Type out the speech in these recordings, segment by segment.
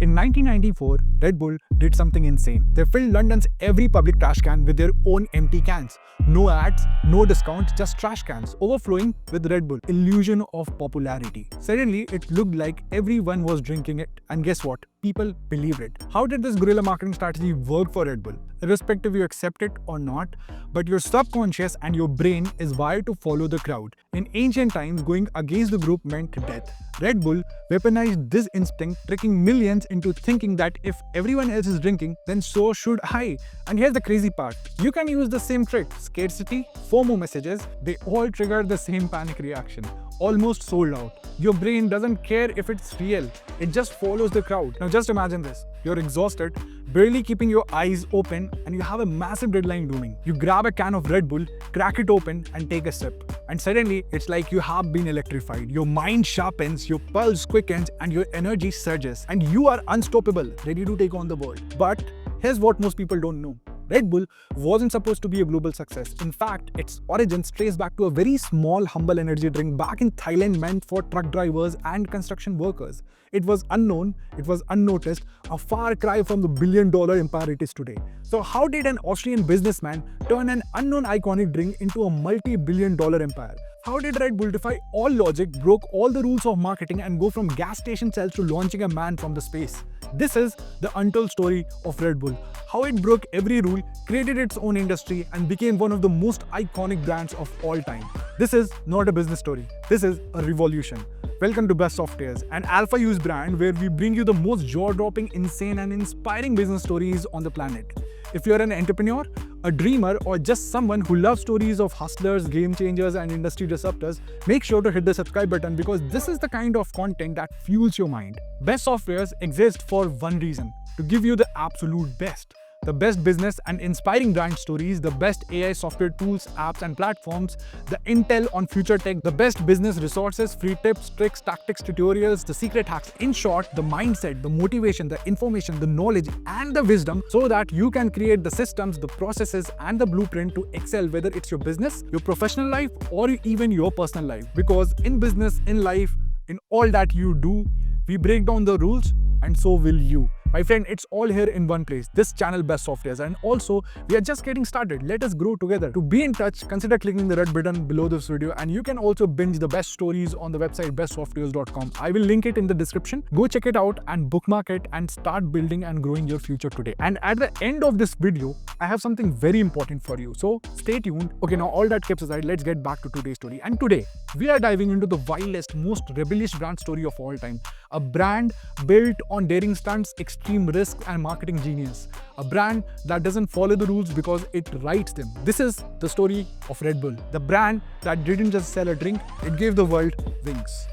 In 1994, Red Bull did something insane. They filled London's every public trash can with their own empty cans. No ads, no discounts, just trash cans overflowing with Red Bull. Illusion of popularity. Suddenly, it looked like everyone was drinking it. And guess what? People believed it. How did this guerrilla marketing strategy work for Red Bull? Irrespective you accept it or not, but your subconscious and your brain is wired to follow the crowd. In ancient times, going against the group meant death. Red Bull weaponized this instinct, tricking millions into thinking that if everyone else is drinking, then so should I. And here's the crazy part. You can use the same trick. Scarcity, FOMO messages, they all trigger the same panic reaction. Almost sold out. Your brain doesn't care if it's real. It just follows the crowd. Now just imagine this. You're exhausted, barely keeping your eyes open, and you have a massive deadline looming. You grab a can of Red Bull, crack it open, and take a sip. And suddenly, it's like you have been electrified. Your mind sharpens, your pulse quickens, and your energy surges. And you are unstoppable, ready to take on the world. But here's what most people don't know. Red Bull wasn't supposed to be a global success. In fact, its origins trace back to a very small, humble energy drink back in Thailand meant for truck drivers and construction workers. It was unknown, it was unnoticed, a far cry from the billion-dollar empire it is today. So how did an Austrian businessman turn an unknown iconic drink into a multi-billion-dollar empire? How did Red Bull defy all logic, broke all the rules of marketing, and go from gas station shelves to launching a man from the space? This is the untold story of Red Bull. How it broke every rule, created its own industry, and became one of the most iconic brands of all time. This is not a business story. This is a revolution. Welcome to Best Softwares, an alpha use brand where we bring you the most jaw-dropping, insane, and inspiring business stories on the planet. If you're an entrepreneur, a dreamer, or just someone who loves stories of hustlers, game changers, and industry disruptors, make sure to hit the subscribe button because this is the kind of content that fuels your mind. Best Softwares exist for one reason: to give you the absolute best. The best business and inspiring brand stories, the best AI software tools, apps and platforms, the intel on future tech, the best business resources, free tips, tricks, tactics, tutorials, the secret hacks. In short, the mindset, the motivation, the information, the knowledge and the wisdom so that you can create the systems, the processes and the blueprint to excel, whether it's your business, your professional life or even your personal life. Because in business, in life, in all that you do, we break down the rules and so will you. My friend, it's all here in one place, this channel Best Softwares, and also we are just getting started. Let us grow together. To be in touch, consider clicking the red button below this video, and you can also binge the best stories on the website bestsoftwares.com. I will link it in the description. Go check it out and bookmark it and start building and growing your future today. And at the end of this video, I have something very important for you. So stay tuned. Okay, now all that kept aside, let's get back to today's story. And today, we are diving into the wildest, most rebellious brand story of all time. A brand built on daring stunts, extreme risk and marketing genius. A brand that doesn't follow the rules because it writes them. This is the story of Red Bull. The brand that didn't just sell a drink, it gave the world wings.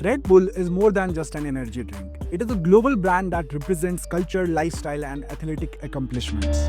Red Bull is more than just an energy drink. It is a global brand that represents culture, lifestyle and athletic accomplishments.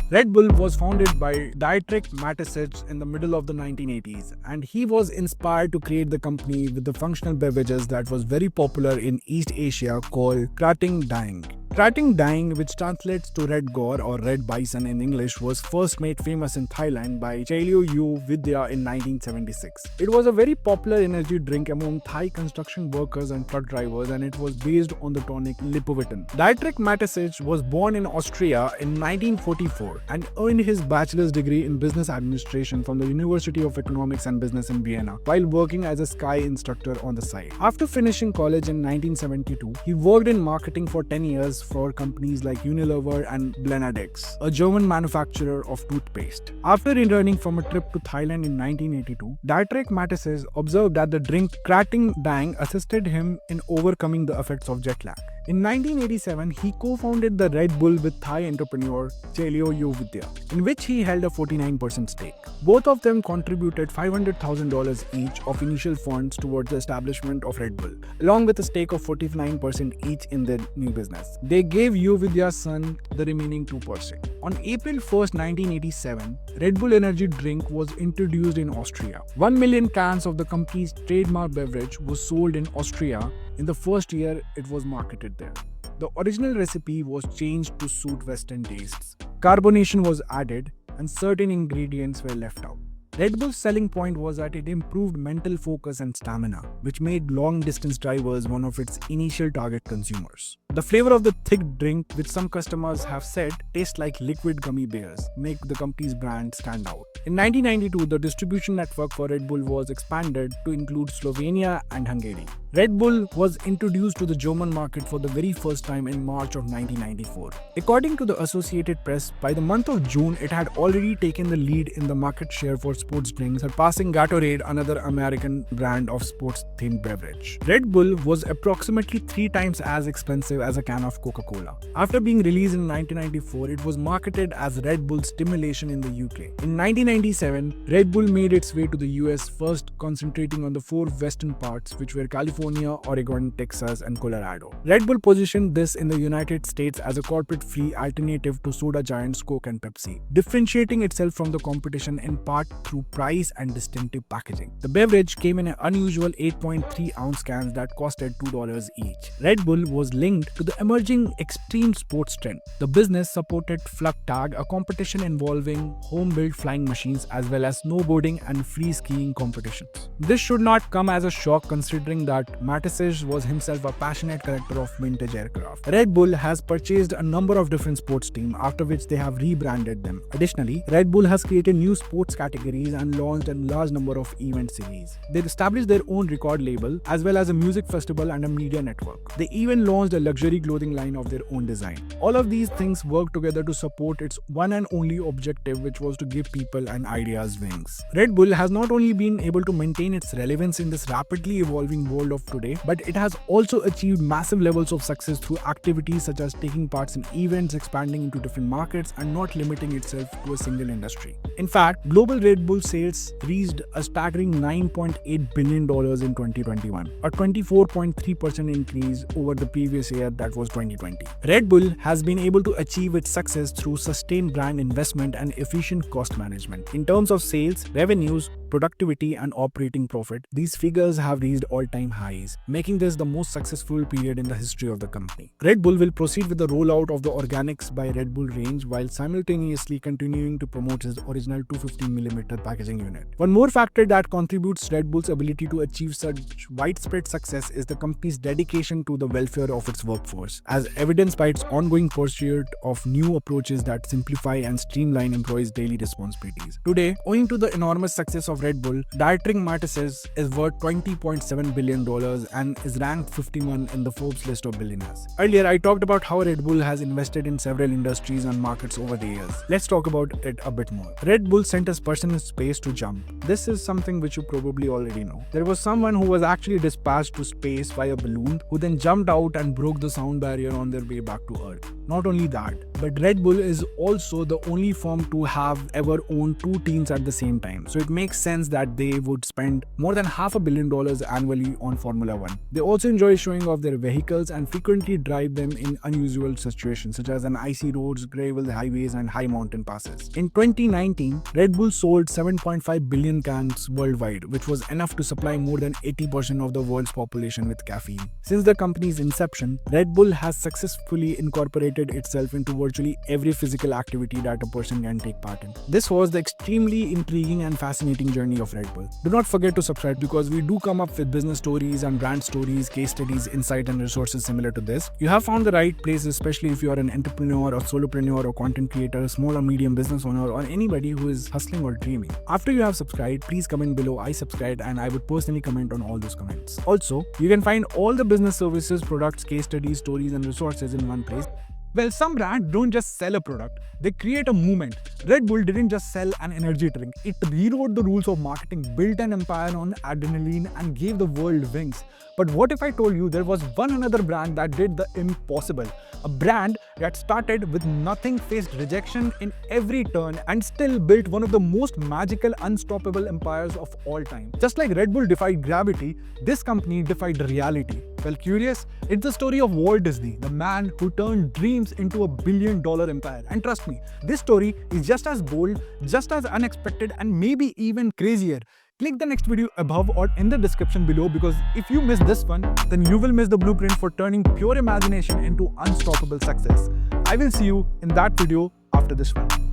Red Bull was founded by Dietrich Mateschitz in the middle of the 1980s, and he was inspired to create the company with the functional beverages that was very popular in East Asia called Krating Daeng. Krating Daeng, which translates to Red Gore or Red Bison in English, was first made famous in Thailand by Chaleo Yu Vidya in 1976. It was a very popular energy drink among Thai construction workers and truck drivers, and it was based on the tonic Lipovitan. Dietrich Mateschitz was born in Austria in 1944 and earned his bachelor's degree in business administration from the University of Economics and Business in Vienna while working as a ski instructor on the side. After finishing college in 1972, he worked in marketing for 10 years for companies like Unilever and Blenadex, a German manufacturer of toothpaste. After returning from a trip to Thailand in 1982, Dietrich Mateschitz observed that the drink Krating Daeng assisted him in overcoming the effects of jet lag. In 1987, he co-founded the Red Bull with Thai entrepreneur Chaleo Yu Vidya, in which he held a 49% stake. Both of them contributed $500,000 each of initial funds towards the establishment of Red Bull, along with a stake of 49% each in their new business. They gave Yu Vidya's son the remaining 2%. On April 1st, 1987, Red Bull energy drink was introduced in Austria. 1 million cans of the company's trademark beverage was sold in Austria in the first year it was marketed there. The original recipe was changed to suit Western tastes. Carbonation was added and certain ingredients were left out. Red Bull's selling point was that it improved mental focus and stamina, which made long-distance drivers one of its initial target consumers. The flavor of the thick drink, which some customers have said tastes like liquid gummy bears, make the company's brand stand out. In 1992, the distribution network for Red Bull was expanded to include Slovenia and Hungary. Red Bull was introduced to the German market for the very first time in March of 1994. According to the Associated Press, by the month of June, it had already taken the lead in the market share for sports drinks, surpassing Gatorade, another American brand of sports-themed beverage. Red Bull was approximately 3 times as expensive as a can of Coca-Cola. After being released in 1994, it was marketed as Red Bull Stimulation in the UK. In 1997, Red Bull made its way to the US, first concentrating on the 4 western parts, which were California, Oregon, Texas, and Colorado. Red Bull positioned this in the United States as a corporate-free alternative to soda giants Coke and Pepsi, differentiating itself from the competition in part through price and distinctive packaging. The beverage came in an unusual 8.3-ounce cans that costed $2 each. Red Bull was linked to the emerging extreme sports trend. The business supported Flug Tag, a competition involving home-built flying machines as well as snowboarding and free skiing competitions. This should not come as a shock considering that Matisse was himself a passionate collector of vintage aircraft. Red Bull has purchased a number of different sports teams, after which they have rebranded them. Additionally, Red Bull has created new sports categories and launched a large number of event series. They established their own record label as well as a music festival and a media network. They even launched a luxury clothing line of their own design. All of these things work together to support its one and only objective, which was to give people and ideas wings. Red Bull has not only been able to maintain its relevance in this rapidly evolving world of today, but it has also achieved massive levels of success through activities such as taking part in events, expanding into different markets, and not limiting itself to a single industry. In fact, global Red Bull sales reached a staggering $9.8 billion in 2021, a 24.3% increase over the previous year, that was 2020. Red Bull has been able to achieve its success through sustained brand investment and efficient cost management. In terms of sales, revenues, productivity, and operating profit, these figures have reached all-time highs, making this the most successful period in the history of the company. Red Bull will proceed with the rollout of the Organics by Red Bull range while simultaneously continuing to promote its original 250mm packaging unit. One more factor that contributes Red Bull's ability to achieve such widespread success is the company's dedication to the welfare of its workforce, as evidenced by its ongoing pursuit of new approaches that simplify and streamline employees' daily responsibilities. Today, owing to the enormous success of Red Bull, Dietrich Mateschitz is worth $20.7 billion and is ranked 51 in the Forbes list of billionaires. Earlier, I talked about how Red Bull has invested in several industries and markets over the years. Let's talk about it a bit more. Red Bull sent a person in space to jump. This is something which you probably already know. There was someone who was actually dispatched to space by a balloon who then jumped out and broke the sound barrier on their way back to Earth. Not only that, but Red Bull is also the only firm to have ever owned 2 teams at the same time. So it makes sense that they would spend more than $500 million annually on Formula 1. They also enjoy showing off their vehicles and frequently drive them in unusual situations such as on icy roads, gravel highways, and high mountain passes. In 2019, Red Bull sold 7.5 billion cans worldwide, which was enough to supply more than 80% of the world's population with caffeine. Since the company's inception, Red Bull has successfully incorporated itself into virtually every physical activity that a person can take part in. This was the extremely intriguing and fascinating journey of Red Bull. Do not forget to subscribe because we do come up with business stories and brand stories, case studies, insight, and resources similar to this. You have found the right place, especially if you are an entrepreneur or solopreneur or content creator, a small or medium business owner, or anybody who is hustling or dreaming. After you have subscribed, please comment below "I subscribed," and I would personally comment on all those comments. Also, you can find all the business services, products, case studies, stories, and resources in one place. Well, some brands don't just sell a product, they create a movement. Red Bull didn't just sell an energy drink, it rewrote the rules of marketing, built an empire on adrenaline, and gave the world wings. But what if I told you there was one another brand that did the impossible? A brand that started with nothing, faced rejection in every turn, and still built one of the most magical, unstoppable empires of all time. Just like Red Bull defied gravity, this company defied reality. Well, curious? It's the story of Walt Disney, the man who turned dreams into a billion-dollar empire. And trust me, this story is just as bold, just as unexpected, and maybe even crazier. Click the next video above or in the description below, because if you miss this one, then you will miss the blueprint for turning pure imagination into unstoppable success. I will see you in that video after this one.